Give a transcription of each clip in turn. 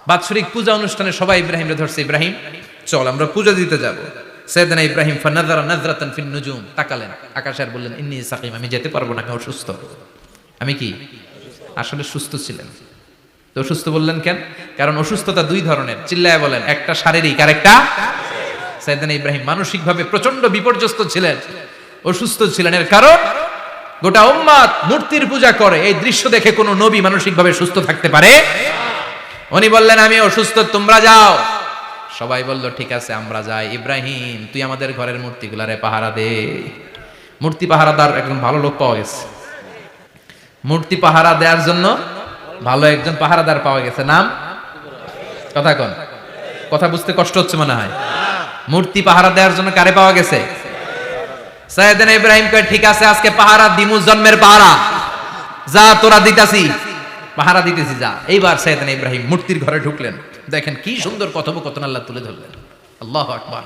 বাৎসরিক পূজা অনুষ্ঠানে সবাই ইব্রাহিমরে ধরছে, ইব্রাহিম চল আমরা পূজা দিতে যাব। সাইয়েদনা ইব্রাহিম ফানাযারা নাযরাতান ফিন নুজুম, তাকালেন আকাশে আর বললেন ইন্নী সাকিম, আমি যেতে পারবো না, আমি অসুস্থ। আমি কি আসলে সুস্থ ছিলেন? তো অসুস্থ বললেন কেন? কারণ অসুস্থতা দুই ধরনের, চিল্লায় বলেন, একটা শারীরিক আর একটা। সাইয়েদনা ইব্রাহিম মানসিকভাবে প্রচন্ড বিপর্যস্ত ছিলেন, অসুস্থ ছিলেন। এর কারণ গোটা উম্মাত মূর্তির পূজা করে, এই দৃশ্য দেখে কোনো নবী মানসিকভাবে সুস্থ থাকতে পারে? উনি বললেন আমি অসুস্থ, তোমরা যাও। সবাই বলল ঠিক আছে আমরা যাই। ইব্রাহিম তুই আমাদের ঘরের মূর্তিগুলারে পাহারা দে। মূর্তি পাহারাদার একজন ভালো লোক পাওয়া গেছে, মূর্তি পাহারা দেওয়ার জন্য ভালো একজন পাহারাদার পাওয়া গেছে। নাম কথা কোন? কথা বুঝতে কষ্ট হচ্ছে মনে হয়। মূর্তি পাহারা দেওয়ার জন্য কারে পাওয়া গেছে? সাইয়েদনা ইব্রাহিম কয় ঠিক আছে আজকে পাহারা দিমু, জন্মের পাহারা, যা তোরা দিতাছি, পাহারা দিতেছি যা। এইবার সাইয়েদনা ইব্রাহিম মূর্তির ঘরে ঢুকলেন। দেখেন কি সুন্দর কথোপকথন আল্লাহ তুলে ধরলেন। আল্লাহু আকবার।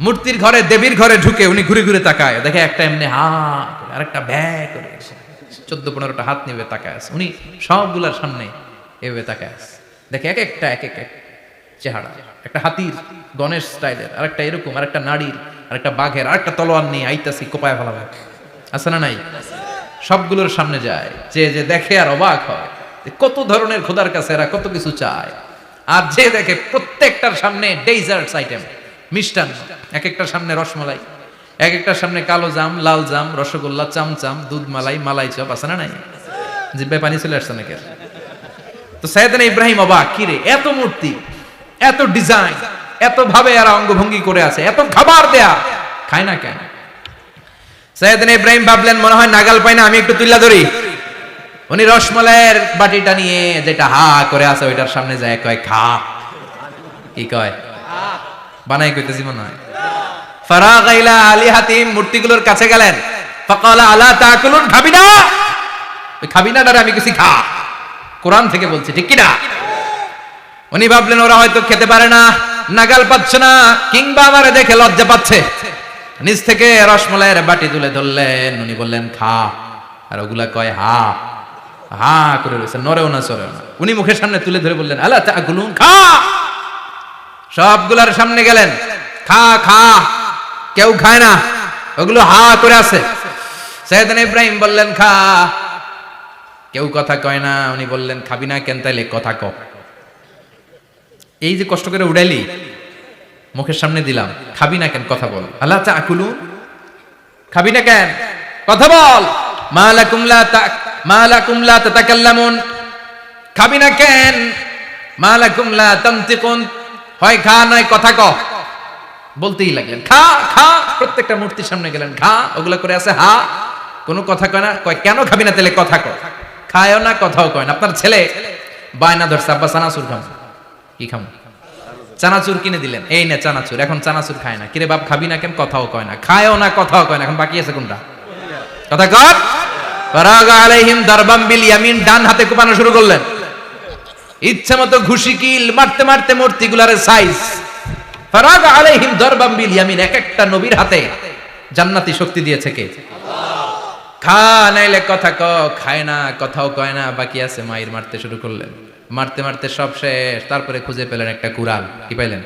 মূর্তির ঘরে, দেবীর ঘরে ঢুকে উনি ঘুরে ঘুরে তাকায়, দেখে একটা এমনি হা করে, আরেকটা ব্যয় করে, 14-15টা হাত নিয়ে তাকায় আছে। উনি সবগুলার সামনে এভাবে তাকায় আছে, দেখে এক একটা এক এক চেহারা, একটা হাতির গণেশ স্টাইলের, আরেকটা এরকম, আরেকটা নারীর, আরেকটা বাঘের, আরেকটা তলোয়ার নিয়ে আইতাছি কোপায় ফেলাবে, আছে না নাই? সবগুলোর সামনে যায়, যে যে দেখে আর অবাক হয় কত ধরনের খোদার কাছে এরা কত কিছু চায়। আর যে দেখে প্রত্যেকটার সামনে ডেজার্টস আইটেম, মিষ্টান্ন, এক একটার সামনে রসমালাই, এক একটার সামনে কালো জাম, লাল জাম, রসগোল্লা, চামচাম, দুধ মালাই, মালাই চপ, আছে না নাই? জিব্বায় পানি চলে আসছে নাকি? তো সাইয়েদনা ইব্রাহিম অবাক, কি রে এত মূর্তি, এত ডিজাইন, এত ভাবে এরা অঙ্গভঙ্গি করে আছে, এত খাবার দেয়া, খায় না কেন? সাইয়েদনা ইব্রাহিম ভাবলেন মনে হয় নাগাল পাই না, আমি একটু তুইলা ধরি। উনি রসমালাইয়ের বাটিটা নিয়ে যেটা হা করে আছে ওইটার সামনে যায়, কয় খা। কি কয়? বানাই কইতেছি মনে হয়। ফারাগা ইলা আলিহাতিম, মূর্তিগুলোর কাছে গেলেন। ফাকালা আলা তাকুলুন, খাবি না? ওই খাবি না ডারে আমি কিছু খা, কোরআন থেকে বলছি, ঠিক কি না? উনি ভাবলেন ওরা হয়তো খেতে পারে না, নাগাল পাচ্ছে না, কিংবা আমারে দেখে লজ্জা পাচ্ছে। নিজ থেকে রসমালাইয়ের বাটি তুলে ধরলেন, উনি বললেন খা, আর ওগুলা কয় হা হা করে রয়েছে, নরেও না চরেও না। উনি মুখের সামনে তুলে ধরে বললেন আলা তাকুলুন, খা। সবগুলার সামনে গেলেন, খা খা, কেউ খায় না, ওগুলো হা করে আছে। সাইয়েদনা ইব্রাহিম বললেন খা, কেউ কথা কয় না। উনি বললেন খাবি না কেন? তাইলে কথা ক। এই যে কষ্ট করে উড়াইলি, মুখের সামনে দিলাম, খাবি না কেন? কথা বল। আলা তাকুলুন, খাবি না কেন? কথা বল। মা লাকুম লা তাতাকাল্লামুন, খাবি না কেন? মা লাকুম লা তানতিকুন, হয় খা নয় কথা ক। বলতেই লাগলেন খা খা, প্রত্যেকটা মূর্তির সামনে গেলেন, খা, ওগুলা করে আছে হা, কোনো কথা কয় না। কয় কেন খাবি না? তাহলে কথা ক। খায়ও না, কথাও কয় না। আপনার ছেলে বায়না ধরছে আব্বা চানাচুর খাম। কি খাম? চানাচুর কিনে দিলেন, এই না চানাচুর। এখন চানাচুর খায় না। কিরে বাপ খাবি না কেন? কথাও কয় না। খায়ও না, কথাও কয় না। এখন বাকি আছে কোনটা? কথা কর। ফারাগা আলাইহিম দারবাম বিল ইয়ামিন, ডান হাতে কোপানো শুরু করলেন। ইচ্ছা মতো ঘুষি কিল মারতে মারতে মূর্তিগুলার সাইজ। ফারাগা আলাইহিম দারবাম বিল ইয়ামিন, এক একটা নবীর হাতে জান্নাতি শক্তি দিয়েছে কে? খা নাইলে কথা ক। খায় না, কথাও কয় না, বাকি আছে। মাইর মারতে শুরু করলেন, মারতে মারতে সব শেষ। তারপরে খুঁজে পেলেন একটা কুড়াল। কি পাইলেন?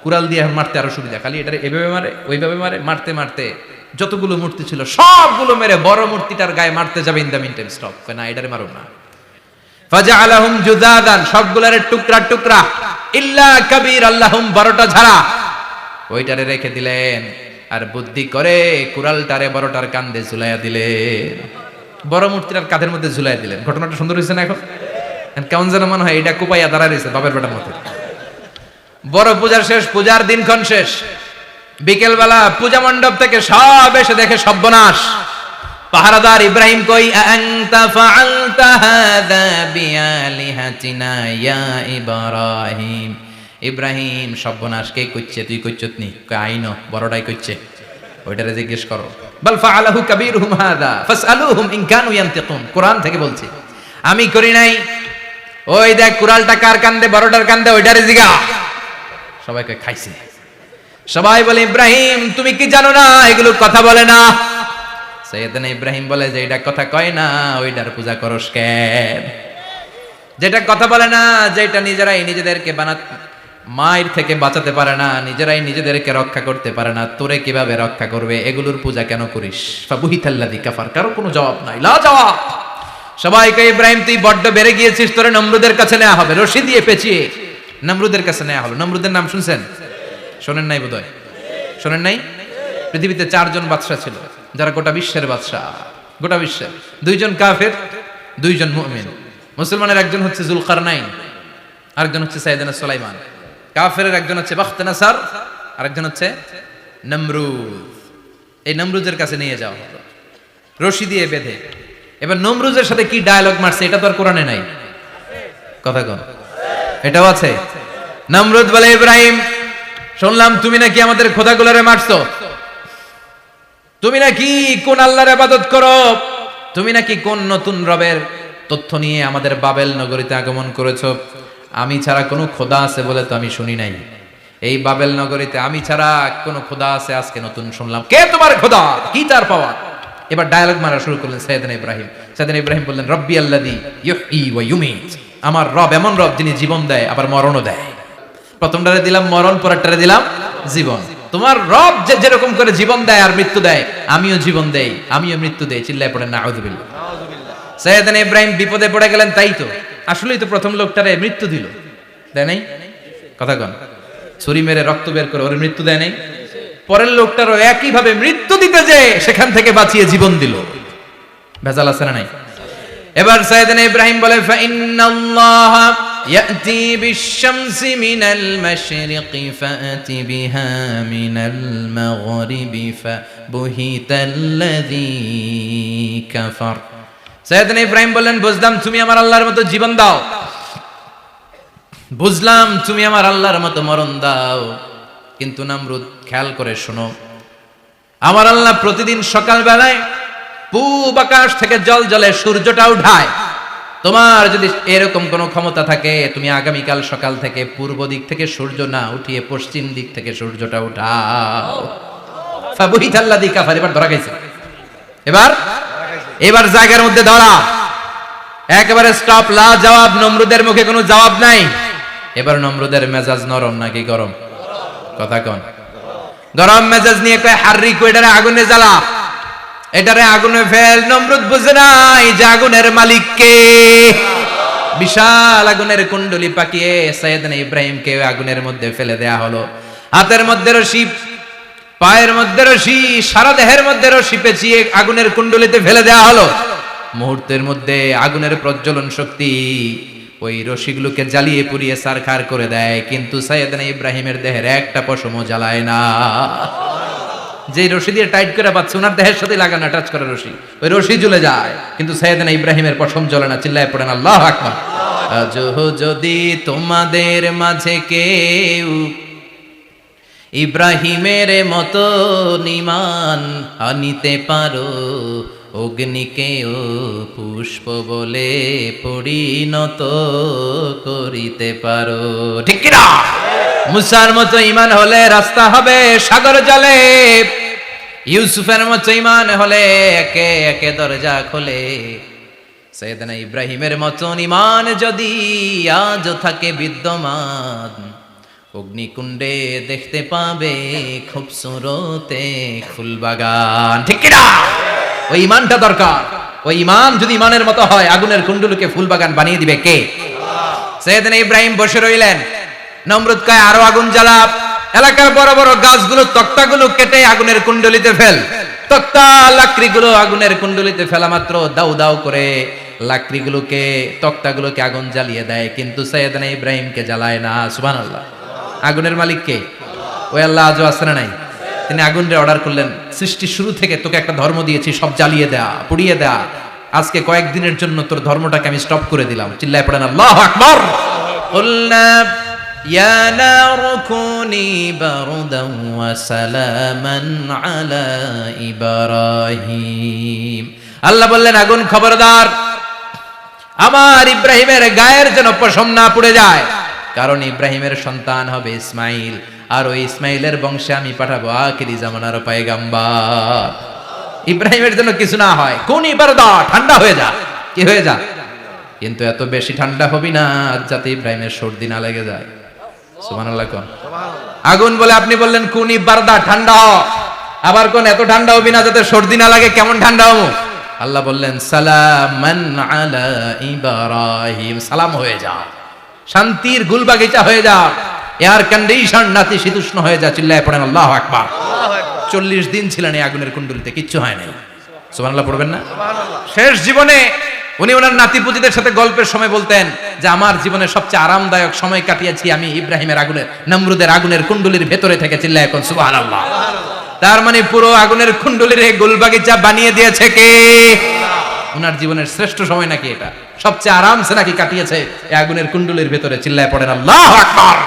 কুড়াল দিয়ে মারতে আরো সুবিধা, খালি এটা এভাবে মারে ওইভাবে মারে। মারতে মারতে যতগুলো মূর্তি ছিল সবগুলো মেরে বড় মূর্তিটার গায়ে মারতে যাবে, in the meantime stop, না এটারে মারো না। ফাজআলাহুম জুদাদান, সবগুলারে টুকরা টুকরা, ইল্লা কাবীর আল্লাহুম, বড়টা ছাড়া ওইটারে রেখে দিলেন। আর বুদ্ধি করে কুড়ালটারে বড়টার কাঁধে ঝুলাইয়া দিলেন, বড় মূর্তিটার কাঁধের মধ্যে ঝুলাইয়া দিলেন। ঘটনাটা সুন্দর হয়েছে না? এখন কেমন যেন মনে হয় এটা কোপাইয়া দাঁড়া রয়েছে বাপের বেটার মতো। বড় পূজার শেষ, পূজার দিনক্ষণ শেষ। বিকেলবেলা পূজা মণ্ডপ থেকে সব এসে দেখে সর্বনাশ। পাহারাদার ইব্রাহিম কই, আনতা ফাআলতা হাযা বিআলিহাতিনা ইয়া ইব্রাহিম। ইব্রাহিম সর্বনাশ কে করছে? তুই করছত নি? কই আইনো, বড়টাই করছে, ওইটারে জিজ্ঞেস করো। বাল ফাআলাহু কাবীরুহুম হাযা ফাসআলুহুম ইন কানু ইয়ানতিকুন, কোরআন থেকে বলছি, আমি করি নাই। ওই দেখ কুড়ালটা কার কান্দে? বড়টার কান্দে, ওইটারে জিগা। সবাই কই খাইছে। সবাই বলে ইব্রাহিম তুমি কি জানো না এগুলো কথা বলে না? সাইয়েদনা ইব্রাহিম বলে যে এটা কথা কয় না, ওইটার পূজা করস কেন? যেটা কথা বলে না, যেটা নিজেরাই নিজেদেরকে মায়ের থেকে বাঁচাতে পারে না, নিজেরাই নিজেদেরকে রক্ষা করতে পারে না, তোরে কিভাবে রক্ষা করবে? এগুলোর পূজা কেন করিস? ফাবুহিতাল্লাযী কাফার। কারো কোনো জবাব নাই, লা জবাব। সবাইকে ইব্রাহিম তুই বড্ড বেড়ে গিয়েছিস, তোরে নমরুদের কাছে নেওয়া হবে, রশি দিয়ে পেঁচিয়ে নমরুদের কাছে নেওয়া হলো। নমরুদের নাম শুনছেন? শোনেন নাই বোধহয়, শোনেন নাই? পৃথিবীতে 4 জন বাদশা ছিল, যারা গোটা বিশ্বের বাদশা, গোটা বিশ্বের। 2 জন কাফের, 2 জন মুমিন। মুসলমানের একজন হচ্ছে যুলকারনাইন, আরেকজন হচ্ছে সাইয়েদনা সুলাইমান। কাফেরের একজন হচ্ছে বাখতানাসার, আরেকজন হচ্ছে নমরুদ। এই নমরুদের কাছে নিয়ে যাওয়া হলো রশি দিয়ে বেঁধে। এবার নমরুদের সাথে কি ডায়ালগ মারছে এটা তো আর কোরআনে নাই, কথা কন, এটাও আছে। নমরুদ বলে, ইব্রাহিম শুনলাম তুমি নাকি আমাদের খোদাগুলোরে মারছো, তুমি নাকি কোন আল্লাহর ইবাদত করো, তুমি নাকি কোন নতুন রবের তথ্য নিয়ে আমাদের বাবেল নগরীতে আগমন করেছো। আমি ছাড়া কোনো খোদা আছে বলে তো আমি শুনি নাই, এই বাবেল নগরীতে আমি ছাড়া কোনো খোদা আছে আজকে নতুন শুনলাম। কে তোমার খোদা, কি তার পাওয়া? এবার ডায়ালগ মারা শুরু করলেন সাইয়েদনা ইব্রাহিম। সাইয়েদনা ইব্রাহিম বললেন, রব্বি আল্লাযী ইউহয়ী ওয়া ইউমীত, আমার রব এমন রব যিনি জীবন দেয় আবার মরণও দেয়। প্রথমটারে দিলাম মরণ, পরেরটারে দিলাম জীবন। তোমার রব যে যেরকম করে জীবন দেয় আর মৃত্যু দেয়, আমিও জীবন দেই, আমিও মৃত্যু দেই। চিল্লায় পড়েন নাউযুবিল্লাহ। সাইয়েদনা ইব্রাহিম বিপদে পড়ে গেলেন। তাই তো, আসলেই তো প্রথম লোকটারে মৃত্যু দিল, দেয় নাই? কথা কন, ছুরি মেরে রক্ত বের করে ওর মৃত্যু দেয় নাই? পরের লোকটারও একই ভাবে মৃত্যু দিতে যে সেখান থেকে বাঁচিয়ে জীবন দিল। ভেজাল আছে না নাই? এবার সাইয়েদনা ইব্রাহিম বলে, ফাইন্নাল্লাহ ইয়াতি বিশ-শামসি মিনাল মাশরিকি ফাআতি বিহা মিনাল মাগরিবি ফাবুহিতাল্লাযী কাফার। সাইয়েদনা ইব্রাহিম বললেন, বুঝলাম তুমি আমার আল্লাহর মতো জীবন দাও, বুঝলাম তুমি আমার আল্লাহর মতো মরণ দাও, কিন্তু নমরুদ খেয়াল করে শোনো, আমার আল্লাহ প্রতিদিন সকাল বেলায় পূব আকাশ থেকে জল জলে সূর্যটা উঠায়। তোমার যদি এরকম কোনো ক্ষমতা থাকে, তুমি আগামীকাল সকাল থেকে পূর্ব দিক থেকে সূর্য না উঠিয়ে পশ্চিম দিক থেকে সূর্যটা উঠাও। ফাবুহিতাল্লাযী কাফার। এবার ধরা গেছে, এবার জায়গার মধ্যে ধরা, একেবারে স্টপ, লা জবাব। নমরুদের মুখে কোনো জবাব নাই। এবার নমরুদের মেজাজ নরম নাকি গরম? কথা কন। গরম মেজাজ নিয়ে কয়, হাররি কো, এটারে আগুনে জ্বালা, এটারে আগুনে ফেল। নমরুদ বুঝে নাই যে আগুনের মালিক কে। বিশাল আগুনের কুণ্ডলি পাকিয়ে সাইয়েদনা ইব্রাহিমকে আগুনের মধ্যে ফেলে দেয়া হলো। হাতের মধ্যে রশি, পায়ের মধ্যে রশি, সারা দেহের মধ্যে রশি পেঁচিয়ে আগুনের কুণ্ডলিতে ফেলে দেয়া হলো। মুহূর্তের মধ্যে আগুনের প্রজ্বলন শক্তি ওই রশিগুলোকে জ্বালিয়ে পুড়িয়ে ছারখার করে দেয়, কিন্তু সাইয়েদনা ইব্রাহিমের দেহের একটা পশমও জ্বালায় না। যে রশি দিয়ে টাইট করে পাচ্ছে, ওনার দেহের সাথে লাগানো টাচ করা রশি, ওই রশি জ্বলে যায়, কিন্তু সাইয়েদনা ইব্রাহিমের পশম জ্বলে না। চিল্লায় পড়েন আল্লাহু আকবার। আজও যদি তোমাদের মাঝে কেউ ইব্রাহিমের মতো ঈমান আনিতে পারো, অগ্নিকেও পুষ্প বলে পরিণত করিতে পারো, ঠিক কি না? মুসার মতো ঈমান হলে রাস্তা হবে সাগর জলে, ইউসুফের মতো ঈমান হলে একে একে দরজা খোলে। সাইয়েদনা ইব্রাহিমের মতো ঈমান যদি আজও থাকে বিদ্যমান, অগ্নিকুণ্ডে দেখতে পাবে খুবসুরতে ফুলবাগান, ঠিক কি না? ওই ঈমানটা দরকার। ওই ঈমান যদি ঈমানের মতো হয়, আগুনের কুণ্ডলকে ফুলবাগান বানিয়ে দিবে কে? সাইয়েদনা ইব্রাহিম বসে রইলেন। নমরুদ কয়, আরো আগুন জ্বালা, এলাকার বড় বড় গাছগুলো, তক্তাগুলো কেটে আগুনের কুণ্ডলিতে ফেল। তক্তা লাকড়িগুলো আগুনের কুণ্ডলিতে ফেলা মাত্র দাউ দাউ করে লাকড়িগুলোকে, তক্তাগুলোকে আগুন জ্বালিয়ে দেয়, কিন্তু সাইয়েদনা ইব্রাহিমকে জ্বালায় না। সুবহানাল্লাহ। আগুনের মালিক কে? ওই আল্লাহ আজও আছে না নাই? তিনি আগুনরে অর্ডার করলেন, সৃষ্টির শুরু থেকে তোকে একটা ধর্ম দিয়েছি, সব জ্বালিয়ে দেয়া, পুড়িয়ে দেয়া, আজকে কয়েকদিনের জন্য তোর ধর্মটাকে আমি স্টপ করে দিলাম। চিল্লায় পড়েন আল্লাহু আকবার। কুলনা ইয়া নারু কুনি বারদান ওয়া সালামান আলা ইব্রাহিম। আল্লাহ বললেন, আগুন খবরদার, আমার ইব্রাহিমের গায়ের যেন পশম না পুড়ে যায়, কারণ ইব্রাহিমের সন্তান হবে ইসমাইল, আর ওই ইসমাইলের বংশে আমি পাঠাবো আখিরি জামানার পয়গাম্বর। ইব্রাহিমের জন্য কিছু না হয়, কোন ইবারদা, ঠান্ডা হয়ে যা। কি হয়ে যা? কিন্তু এত বেশি ঠান্ডা হবি না যাতে ইব্রাহিমের সর্দি না লেগে যায়। সুবহানাল্লাহ কোন। আগুন বলে আপনি বললেন কুনি বারদা, ঠান্ডা হ। আবার কোন এত ঠান্ডা হবি না যাতে সর্দি না লাগে, কেমন ঠান্ডা হবো? আল্লাহ বললেন সালামান আলা ইব্রাহিম, সালাম হয়ে যা, শান্তির গুলবাগিচা হয়ে যা, এয়ার কন্ডিশন নাতিশীতোষ্ণ হয়ে যা। চিল্লায় পড়েন আল্লাহু আকবার। 40 দিন ছিলেন এই আগুনের কুণ্ডলিতে, কিচ্ছু হয় নাই। সুবহানাল্লাহ পড়বেন না? শেষ জীবনে উনি ওনার নাতিপুতিদের সাথে গল্পের সময় বলতেন যে আমার জীবনের সবচেয়ে আরামদায়ক সময় কাটিয়েছি আমি ইব্রাহিমের আগুনের, নমরুদের আগুনের কুণ্ডলির ভেতরে থেকে। চিল্লায় এখন সুবহানাল্লাহ। তার মানে পুরো আগুনের কুণ্ডলির এই গোলবাগিচা বানিয়ে দিয়েছে কে? ওনার জীবনের শ্রেষ্ঠ সময় নাকি এটা, সবচেয়ে আরামসে নাকি কাটিয়েছে এই আগুনের কুণ্ডলির ভেতরে। চিল্লায় পড়েন আল্লাহু আকবার।